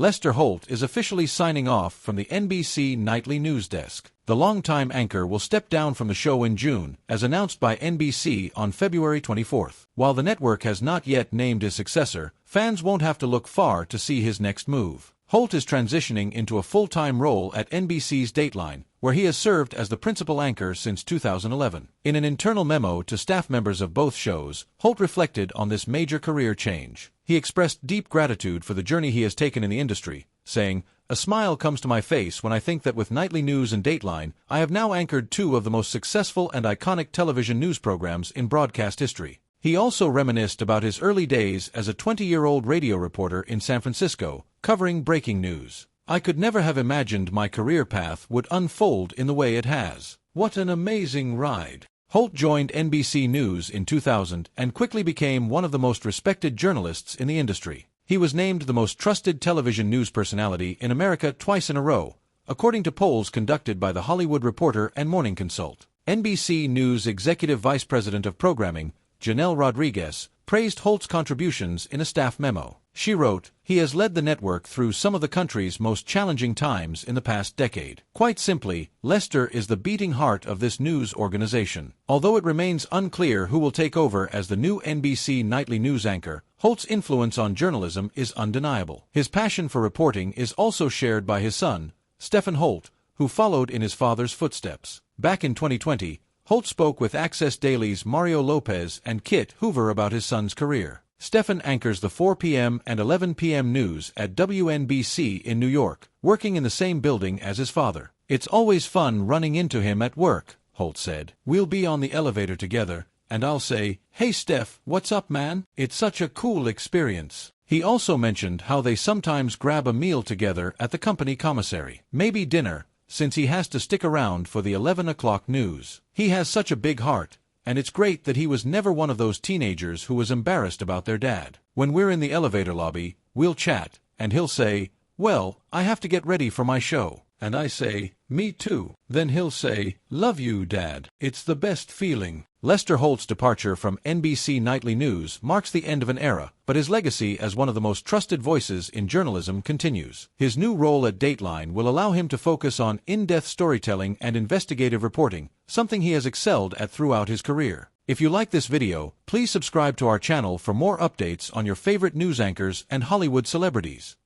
Lester Holt is officially signing off from the NBC Nightly news desk. The longtime anchor will step down from the show in June, as announced by NBC on February 24th. While the network has not yet named his successor, fans won't have to look far to see his next move. Holt is transitioning into a full-time role at NBC's Dateline, where he has served as the principal anchor since 2011. In an internal memo to staff members of both shows, Holt reflected on this major career change. He expressed deep gratitude for the journey he has taken in the industry, saying, "A smile comes to my face when I think that with Nightly News and Dateline, I have now anchored two of the most successful and iconic television news programs in broadcast history." He also reminisced about his early days as a 20-year-old radio reporter in San Francisco, covering breaking news. "I could never have imagined my career path would unfold in the way it has. What an amazing ride." Holt joined NBC News in 2000 and quickly became one of the most respected journalists in the industry. He was named the most trusted television news personality in America twice in a row, according to polls conducted by The Hollywood Reporter and Morning Consult. NBC News Executive Vice President of Programming, Janelle Rodriguez, praised Holt's contributions in a staff memo. She wrote, "He has led the network through some of the country's most challenging times in the past decade. Quite simply, Lester is the beating heart of this news organization." Although it remains unclear who will take over as the new NBC Nightly news anchor, Holt's influence on journalism is undeniable. His passion for reporting is also shared by his son, Stephen Holt, who followed in his father's footsteps. Back in 2020, Holt spoke with Access Daily's Mario Lopez and Kit Hoover about his son's career. Stephen anchors the 4 p.m. and 11 p.m. news at WNBC in New York, working in the same building as his father. "It's always fun running into him at work," Holt said. "We'll be on the elevator together, and I'll say, 'Hey Steph, what's up, man?' It's such a cool experience." He also mentioned how they sometimes grab a meal together at the company commissary. Maybe dinner, since he has to stick around for the 11 o'clock news. He has such a big heart, and it's great that he was never one of those teenagers who was embarrassed about their dad. "When we're in the elevator lobby, we'll chat, and he'll say, 'Well, I have to get ready for my show.' And I say, 'Me too.' Then he'll say, 'Love you, Dad.' It's the best feeling." Lester Holt's departure from NBC Nightly News marks the end of an era, but his legacy as one of the most trusted voices in journalism continues. His new role at Dateline will allow him to focus on in-depth storytelling and investigative reporting, something he has excelled at throughout his career. If you like this video, please subscribe to our channel for more updates on your favorite news anchors and Hollywood celebrities.